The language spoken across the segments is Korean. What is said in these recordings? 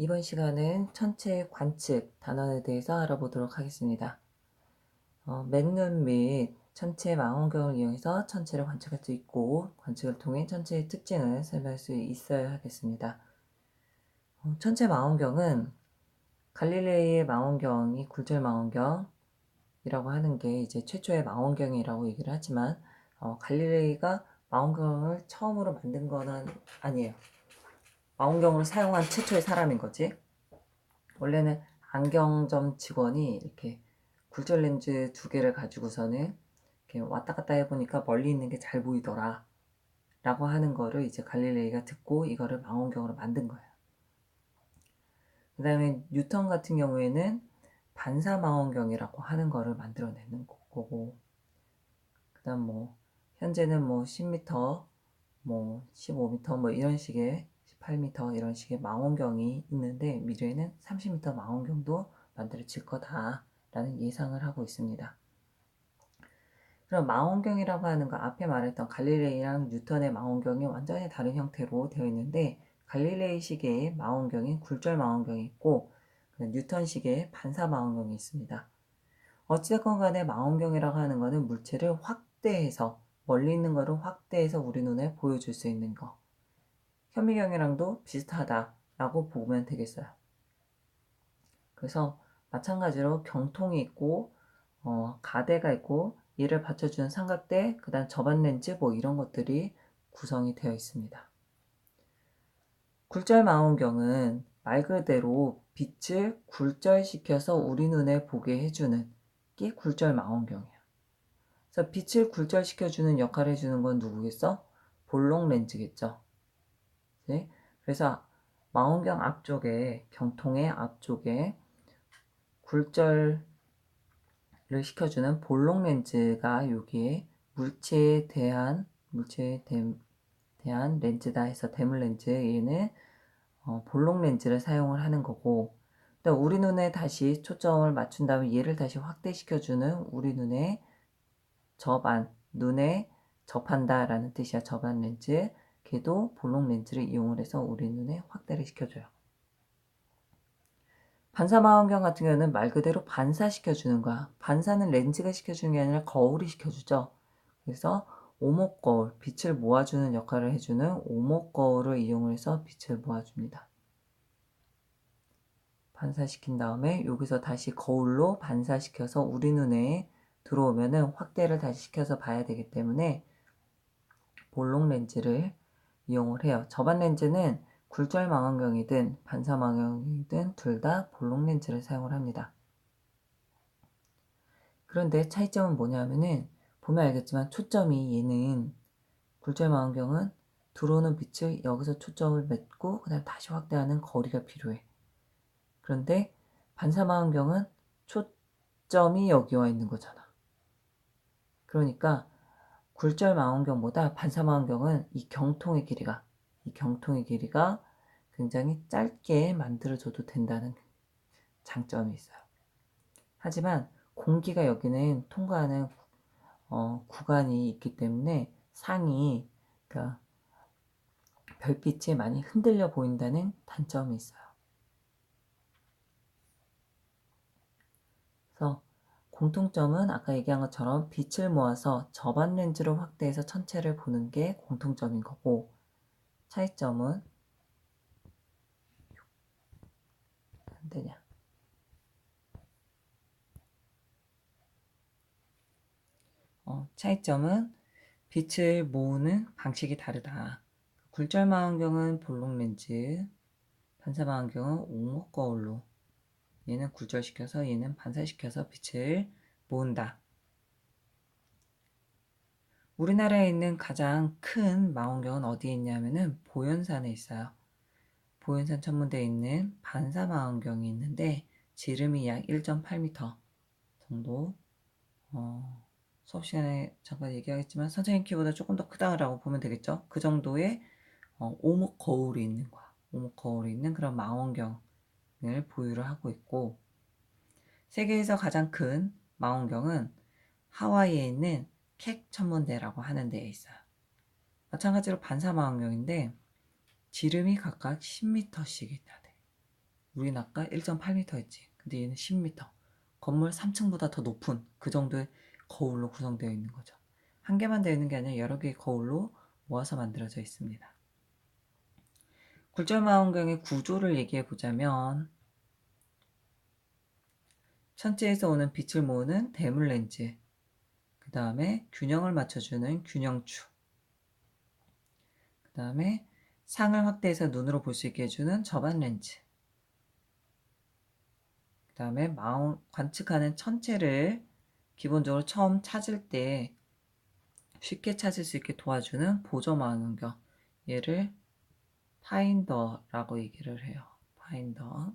이번 시간은 천체 관측 단원에 대해서 알아보도록 하겠습니다. 맨눈 및 천체 망원경을 이용해서 천체를 관측할 수 있고 관측을 통해 천체의 특징을 설명할 수 있어야 하겠습니다. 천체 망원경은 갈릴레이의 망원경이 굴절 망원경이라고 하는 게 이제 최초의 망원경이라고 얘기를 하지만 갈릴레이가 망원경을 처음으로 만든 거는 아니에요. 망원경으로 사용한 최초의 사람인 거지. 원래는 안경점 직원이 이렇게 굴절 렌즈 2개를 가지고서는 이렇게 왔다 갔다 해보니까 멀리 있는 게 잘 보이더라 라고 하는 거를 이제 갈릴레이가 듣고 이거를 망원경으로 만든 거예요. 그 다음에 뉴턴 같은 경우에는 반사 망원경이라고 하는 거를 만들어내는 거고, 그 다음 현재는 10m, 15m 이런 식의 18m 이런 식의 망원경이 있는데 미래에는 30m 망원경도 만들어질 거다라는 예상을 하고 있습니다. 그럼 망원경이라고 하는 거 앞에 말했던 갈릴레이랑 뉴턴의 망원경이 완전히 다른 형태로 되어 있는데 갈릴레이식의 망원경인 굴절 망원경이 있고 뉴턴식의 반사 망원경이 있습니다. 어찌됐건 간에 망원경이라고 하는 거는 물체를 확대해서 멀리 있는 거를 확대해서 우리 눈에 보여줄 수 있는 거. 현미경이랑도 비슷하다라고 보면 되겠어요. 그래서 마찬가지로 경통이 있고 가대가 있고 얘를 받쳐주는 삼각대, 그 다음 접안 렌즈 이런 것들이 구성이 되어 있습니다. 굴절 망원경은 말 그대로 빛을 굴절시켜서 우리 눈에 보게 해주는 게 굴절 망원경이야. 그래서 빛을 굴절시켜주는 역할을 해주는 건 누구겠어? 볼록 렌즈겠죠. 네? 그래서 망원경 앞쪽에, 경통의 앞쪽에 굴절을 시켜주는 볼록 렌즈가 여기에 물체에 대한 렌즈다 해서 대물 렌즈, 얘는 볼록 렌즈를 사용을 하는 거고, 또 우리 눈에 다시 초점을 맞춘 다음에 얘를 다시 확대시켜주는 우리 눈의 접안, 눈에 접한다 라는 뜻이야. 접안 렌즈. 걔도 볼록 렌즈를 이용을 해서 우리 눈에 확대를 시켜줘요. 반사 망원경 같은 경우는 말 그대로 반사시켜주는 거야. 반사는 렌즈가 시켜주는 게 아니라 거울이 시켜주죠. 그래서 오목거울, 빛을 모아주는 역할을 해주는 오목거울을 이용해서 빛을 모아줍니다. 반사시킨 다음에 여기서 다시 거울로 반사시켜서 우리 눈에 들어오면은 확대를 다시 시켜서 봐야 되기 때문에 볼록 렌즈를 이용을 해요. 접안 렌즈는 굴절 망원경이든 반사 망원경이든 둘 다 볼록 렌즈를 사용을 합니다. 그런데 차이점은 뭐냐면은 보면 알겠지만 초점이 얘는 굴절 망원경은 들어오는 빛을 여기서 초점을 맺고 그다음 다시 확대하는 거리가 필요해. 그런데 반사 망원경은 초점이 여기 와 있는 거잖아. 그러니까 굴절 망원경보다 반사 망원경은 이 경통의 길이가 굉장히 짧게 만들어줘도 된다는 장점이 있어요. 하지만 공기가 여기는 통과하는 구간이 있기 때문에 상이, 그러니까 별빛이 많이 흔들려 보인다는 단점이 있어요. 그래서 공통점은 아까 얘기한 것처럼 빛을 모아서 접안 렌즈로 확대해서 천체를 보는 게 공통점인 거고, 차이점은 안 되냐? 차이점은 빛을 모으는 방식이 다르다. 굴절 망원경은 볼록 렌즈, 반사 망원경은 오목 거울로, 얘는 굴절시켜서 얘는 반사시켜서 빛을 모은다. 우리나라에 있는 가장 큰 망원경은 어디에 있냐면은 보현산에 있어요. 보현산 천문대에 있는 반사 망원경이 있는데 지름이 약 1.8m 정도. 수업 시간에 잠깐 얘기하겠지만 선생님 키보다 조금 더 크다라고 보면 되겠죠. 그 정도의 오목 거울이 있는 거야. 오목 거울이 있는 그런 망원경을 보유를 하고 있고, 세계에서 가장 큰 망원경은 하와이에 있는 캑 천문대라고 하는 데에 있어요. 마찬가지로 반사 망원경인데 지름이 각각 10m씩 있다 돼. 우린 아까 1.8m 했지. 근데 얘는 10m. 건물 3층보다 더 높은 그 정도의 거울로 구성되어 있는 거죠. 한 개만 되어 있는 게 아니라 여러 개의 거울로 모아서 만들어져 있습니다. 굴절망원경의 구조를 얘기해 보자면 천체에서 오는 빛을 모으는 대물 렌즈, 그 다음에 균형을 맞춰주는 균형추, 그 다음에 상을 확대해서 눈으로 볼 수 있게 해주는 접안 렌즈, 그 다음에 관측하는 천체를 기본적으로 처음 찾을 때 쉽게 찾을 수 있게 도와주는 보조망원경, 얘를 파인더라고 얘기를 해요. 파인더.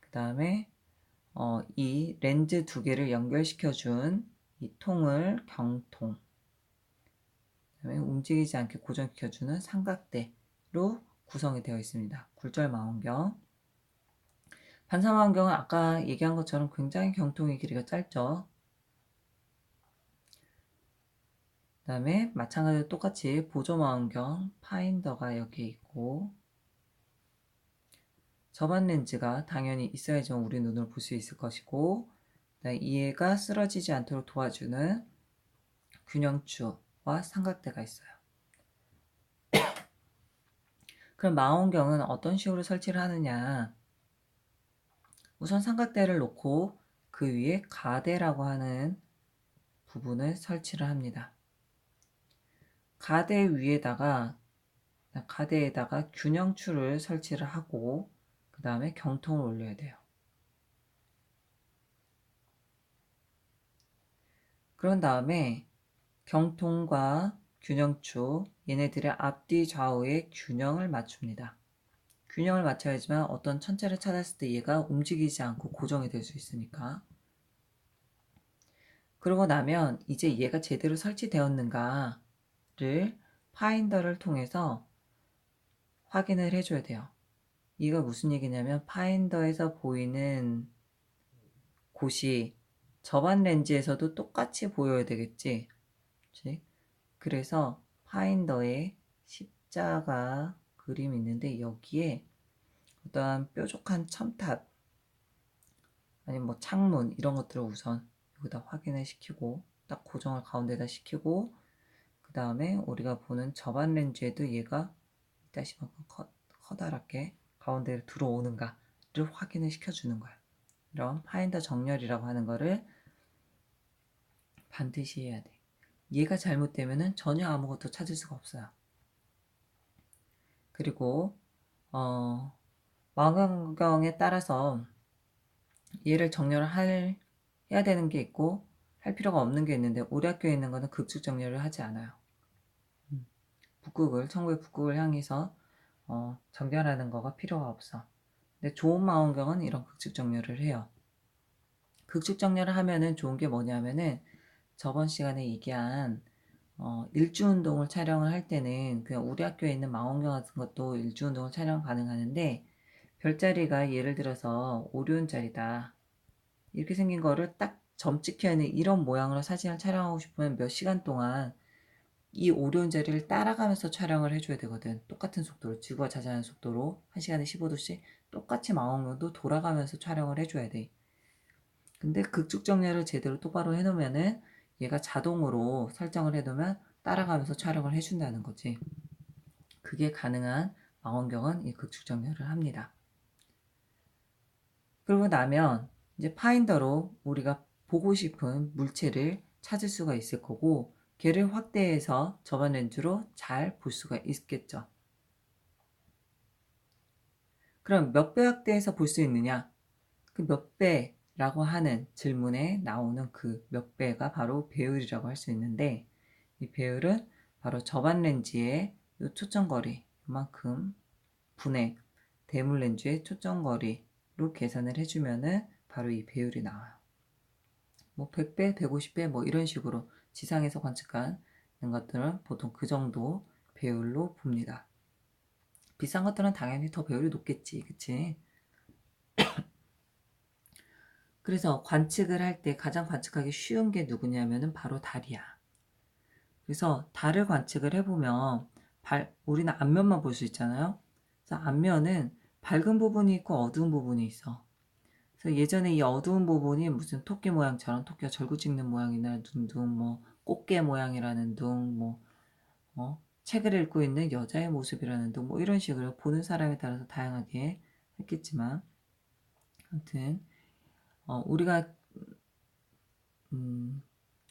그 다음에 이 렌즈 두 개를 연결시켜준 이 통을 경통, 그다음에 움직이지 않게 고정시켜주는 삼각대로 구성이 되어 있습니다. 굴절망원경. 반사망원경은 아까 얘기한 것처럼 굉장히 경통의 길이가 짧죠. 그 다음에 마찬가지로 똑같이 보조망원경 파인더가 여기 있고, 접안 렌즈가 당연히 있어야지만 우리 눈으로 볼 수 있을 것이고, 얘가 쓰러지지 않도록 도와주는 균형추와 삼각대가 있어요. 그럼 망원경은 어떤 식으로 설치를 하느냐? 우선 삼각대를 놓고 그 위에 가대라고 하는 부분을 설치를 합니다. 가대에다가 균형추를 설치를 하고 그 다음에 경통을 올려야 돼요. 그런 다음에 경통과 균형추, 얘네들의 앞뒤 좌우의 균형을 맞춥니다. 균형을 맞춰야지만 어떤 천체를 찾았을 때 얘가 움직이지 않고 고정이 될 수 있으니까. 그러고 나면 이제 얘가 제대로 설치되었는가를 파인더를 통해서 확인을 해줘야 돼요. 이가 무슨 얘기냐면 파인더에서 보이는 곳이 접안 렌즈에서도 똑같이 보여야 되겠지. 그치? 그래서 파인더에 십자가 그림이 있는데 여기에 어떠한 뾰족한 첨탑 아니면 뭐 창문 이런 것들을 우선 여기다 확인을 시키고 딱 고정을 가운데다 시키고 그 다음에 우리가 보는 접안 렌즈에도 얘가 이따시만큼 커다랗게 가운데로 들어오는가를 확인을 시켜주는 거야. 이런 파인더 정렬이라고 하는 거를 반드시 해야 돼. 얘가 잘못되면 전혀 아무것도 찾을 수가 없어요. 그리고 망원경에 따라서 얘를 정렬을 해야 되는 게 있고 할 필요가 없는 게 있는데 우리 학교에 있는 거는 극측 정렬을 하지 않아요. 천국의 북극을 향해서 정렬하는 거가 필요가 없어. 근데 좋은 망원경은 이런 극측 정렬을 해요. 극측 정렬을 하면은 좋은 게 뭐냐면은 저번 시간에 얘기한 일주운동을 촬영을 할 때는 그냥 우리 학교에 있는 망원경 같은 것도 일주운동을 촬영 가능하는데 별자리가 예를 들어서 오리온자리다 이렇게 생긴 거를 딱 점 찍혀있는 이런 모양으로 사진을 촬영하고 싶으면 몇 시간 동안 이 오리온자리를 따라가면서 촬영을 해줘야 되거든. 똑같은 속도로 지구가 자전하는 속도로 1시간에 15도씩 똑같이 망원경도 돌아가면서 촬영을 해줘야 돼. 근데 극축 정렬을 제대로 똑바로 해놓으면은 얘가 자동으로 설정을 해두면 따라가면서 촬영을 해준다는 거지. 그게 가능한 망원경은 이 극축 정렬을 합니다. 그러고 나면 이제 파인더로 우리가 보고 싶은 물체를 찾을 수가 있을 거고 걔를 확대해서 접안 렌즈로 잘 볼 수가 있겠죠. 그럼 몇 배 확대해서 볼 수 있느냐? 그 몇 배라고 하는 질문에 나오는 그 몇 배가 바로 배율이라고 할 수 있는데 이 배율은 바로 접안 렌즈의 요 초점거리 요만큼 분의 대물 렌즈의 초점거리로 계산을 해주면은 바로 이 배율이 나와요. 뭐 100배, 150배 뭐 이런 식으로 지상에서 관측하는 것들은 보통 그 정도 배율로 봅니다. 비싼 것들은 당연히 더 배율이 높겠지, 그치? 그래서 관측을 할 때 가장 관측하기 쉬운 게 누구냐면은 바로 달이야. 그래서 달을 관측을 해보면 우리는 앞면만 볼 수 있잖아요. 그래서 앞면은 밝은 부분이 있고 어두운 부분이 있어. 그래서 예전에 이 어두운 부분이 무슨 토끼 모양처럼 토끼가 절구 찍는 모양이나 둥둥 뭐 꽃게 모양이라는 둥 뭐 책을 읽고 있는 여자의 모습이라는 둥 뭐 이런 식으로 보는 사람에 따라서 다양하게 했겠지만 아무튼 우리가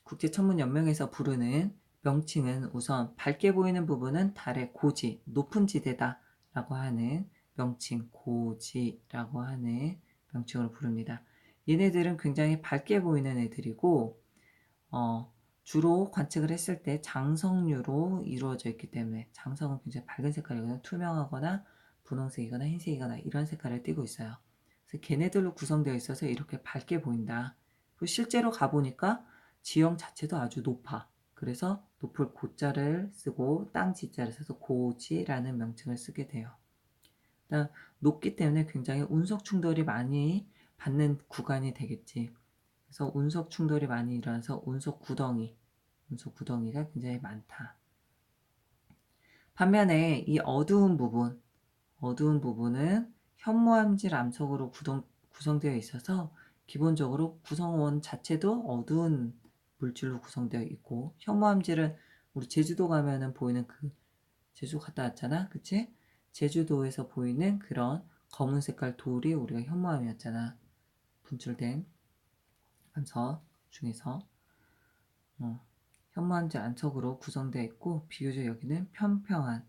국제천문연맹에서 부르는 명칭은 우선 밝게 보이는 부분은 달의 고지, 높은 지대다 라고 하는 명칭, 고지라고 하는 명칭으로 부릅니다. 얘네들은 굉장히 밝게 보이는 애들이고 주로 관측을 했을 때 장성류로 이루어져 있기 때문에 장성은 굉장히 밝은 색깔이거든요. 투명하거나 분홍색이거나 흰색이거나 이런 색깔을 띠고 있어요. 그래서 걔네들로 구성되어 있어서 이렇게 밝게 보인다. 그리고 실제로 가보니까 지형 자체도 아주 높아. 그래서 높을 고자를 쓰고 땅 지자를 써서 고지라는 명칭을 쓰게 돼요. 일단 높기 때문에 굉장히 운석 충돌이 많이 받는 구간이 되겠지. 그래서 운석 충돌이 많이 일어나서 운석 구덩이가 굉장히 많다. 반면에 이 어두운 부분은 현무암질 암석으로 구성되어 있어서 기본적으로 구성원 자체도 어두운 물질로 구성되어 있고 현무암질은 우리 제주도 가면은 보이는 제주 갔다 왔잖아, 그치? 제주도에서 보이는 그런 검은 색깔 돌이 우리가 현무암이었잖아. 분출된 암석 중에서 현무암질 암석으로 구성되어 있고 비교적 여기는 평평한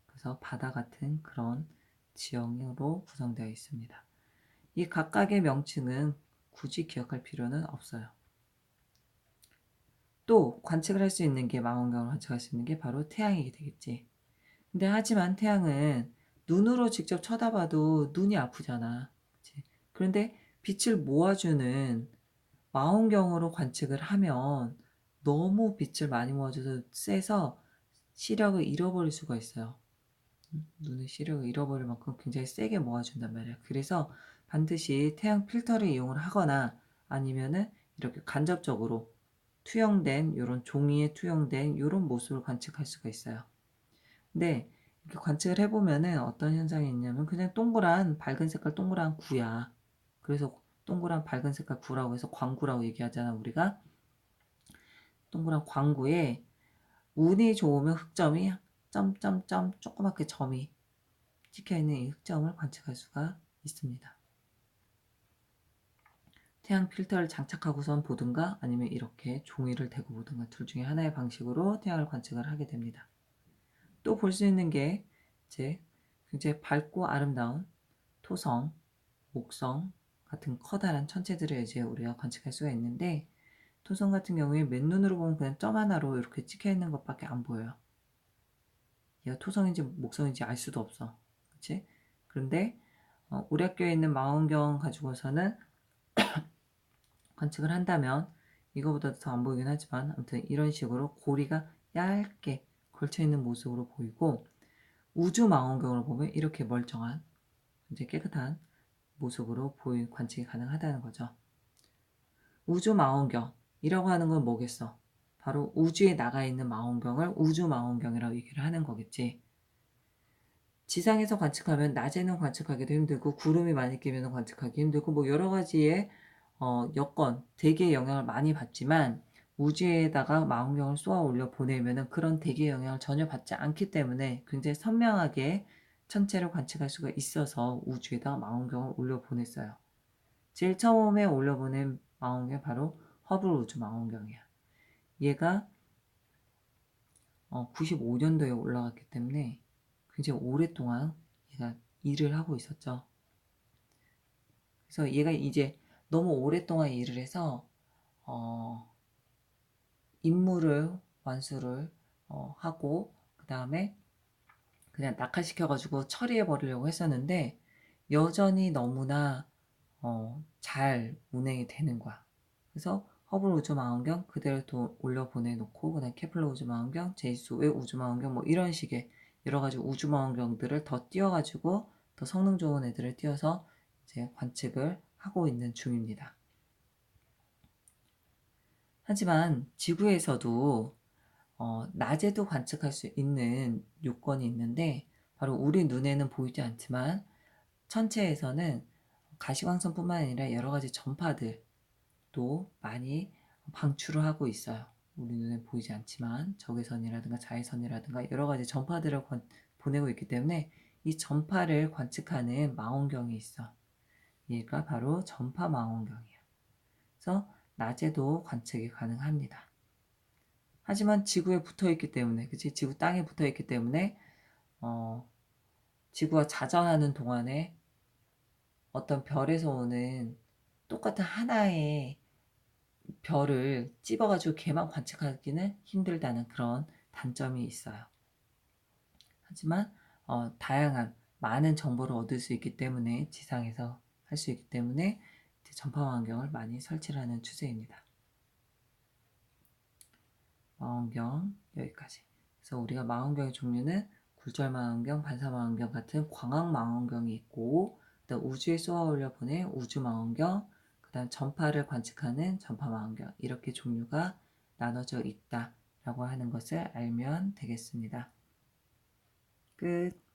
그래서 바다 같은 그런 지형으로 구성되어 있습니다. 이 각각의 명칭은 굳이 기억할 필요는 없어요. 또 관측을 할 수 있는 게 망원경으로 관측할 수 있는 게 바로 태양이 되겠지. 근데 하지만 태양은 눈으로 직접 쳐다봐도 눈이 아프잖아. 그치? 그런데 빛을 모아주는 망원경으로 관측을 하면 너무 빛을 많이 모아줘서 세서 시력을 잃어버릴 수가 있어요. 눈의 시력을 잃어버릴 만큼 굉장히 세게 모아준단 말이야. 그래서 반드시 태양 필터를 이용을 하거나 아니면은 이렇게 간접적으로 투영된 이런 종이에 투영된 이런 모습을 관측할 수가 있어요. 근데 이렇게 관측을 해보면은 어떤 현상이 있냐면 그냥 동그란 밝은 색깔 동그란 구야. 그래서 동그란 밝은 색깔 구라고 해서 광구라고 얘기하잖아 우리가. 동그란 광구에 운이 좋으면 흑점이 점점점 조그맣게 점이 찍혀있는 이 흑점을 관측할 수가 있습니다. 태양 필터를 장착하고선 보든가 아니면 이렇게 종이를 대고 보든가 둘 중에 하나의 방식으로 태양을 관측을 하게 됩니다. 또 볼 수 있는 게 이제 굉장히 밝고 아름다운 토성, 목성 같은 커다란 천체들을 이제 우리가 관측할 수가 있는데 토성 같은 경우에 맨눈으로 보면 그냥 점 하나로 이렇게 찍혀 있는 것밖에 안 보여요. 얘가 토성인지 목성인지 알 수도 없어. 그치? 그런데 우리 학교에 있는 망원경 가지고서는 관측을 한다면 이거보다 더 안 보이긴 하지만 아무튼 이런 식으로 고리가 얇게 걸쳐있는 모습으로 보이고 우주 망원경으로 보면 이렇게 멀쩡한 굉장히 깨끗한 모습으로 관측이 가능하다는 거죠. 우주 망원경이라고 하는 건 뭐겠어? 바로 우주에 나가 있는 망원경을 우주 망원경이라고 얘기를 하는 거겠지. 지상에서 관측하면 낮에는 관측하기도 힘들고 구름이 많이 끼면 관측하기 힘들고 뭐 여러 가지의 여건, 대기의 영향을 많이 받지만 우주에다가 망원경을 쏘아 올려 보내면은 그런 대기의 영향을 전혀 받지 않기 때문에 굉장히 선명하게 천체를 관측할 수가 있어서 우주에다가 망원경을 올려 보냈어요. 제일 처음에 올려보낸 망원경이 바로 허블 우주 망원경이야. 얘가 95년도에 올라갔기 때문에 굉장히 오랫동안 얘가 일을 하고 있었죠. 그래서 얘가 이제 너무 오랫동안 일을 해서 임무를 완수를 하고 그 다음에 그냥 낙하시켜가지고 처리해 버리려고 했었는데 여전히 너무나 잘 운행이 되는 거야. 그래서 허블 우주망원경 그대로 또 올려 보내놓고 그다음 케플러 우주망원경, 제임스 웹 우주망원경 뭐 이런 식의 여러 가지 우주망원경들을 더 띄워가지고 더 성능 좋은 애들을 띄워서 이제 관측을 하고 있는 중입니다. 하지만 지구에서도 낮에도 관측할 수 있는 요건이 있는데 바로 우리 눈에는 보이지 않지만 천체에서는 가시광선뿐만 아니라 여러 가지 전파들도 많이 방출을 하고 있어요. 우리 눈에 보이지 않지만 적외선이라든가 자외선이라든가 여러 가지 전파들을 보내고 있기 때문에 이 전파를 관측하는 망원경이 있어. 얘가 바로 전파 망원경이에요. 그래서 낮에도 관측이 가능합니다. 하지만 지구에 붙어 있기 때문에, 그치? 지구 땅에 붙어 있기 때문에, 지구가 자전하는 동안에 어떤 별에서 오는 똑같은 하나의 별을 찝어가지고 걔만 관측하기는 힘들다는 그런 단점이 있어요. 하지만 다양한 많은 정보를 얻을 수 있기 때문에 지상에서 할 수 있기 때문에 전파망원경을 많이 설치를 하는 추세입니다. 망원경 여기까지. 그래서 우리가 망원경의 종류는 굴절망원경, 반사망원경 같은 광학망원경이 있고, 그다음 우주에 쏘아 올려 보낸 우주망원경, 그다음 전파를 관측하는 전파망원경, 이렇게 종류가 나눠져 있다라고 하는 것을 알면 되겠습니다. 끝.